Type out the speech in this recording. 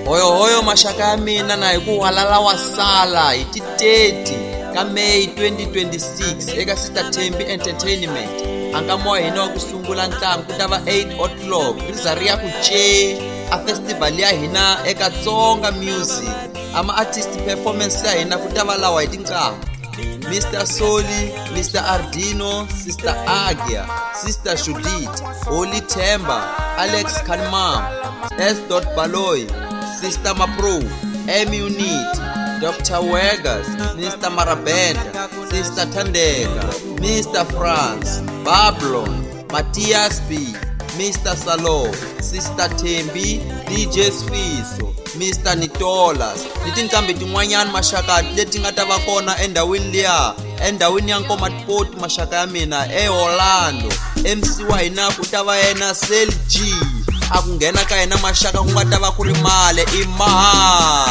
Hoyo maxaka ya mina na hi ku halala wa sala hi ti 30 ka May 2026 eka Sister Thembi Entertainment. Ankama wa hina wa ku sungula ntlangu ku ta va 8 o'clock Rizariya ku ce a festival ya hina eka Tsonga Music. Ama artist performance ya hina ku ta va lawa hi tinqambi: Mr. Soli, Mr. Ardino, Sister Agia, Sister Judith, Holy Temba, Alex Kanmam, S. Baloy, Sister Mapro, Amy Unit, Dr. Wegas, Mr. Marabenda, Sister Tandega, Mr. France, Babylon, Matthias B, Mr. Salo, Sister Thembi, DJ Sfiso, Mr. Nitolas, ni tinqambi tin'wanyana maxaka leti nga ta va kona endhawini liya, endhawini ya Nkomasport maxaka ya mina eOrlando. MC wa hina ku ta va yena Cell G, a ku nghena ka hina maxaka ku nga ta va ku ri Male Imahani.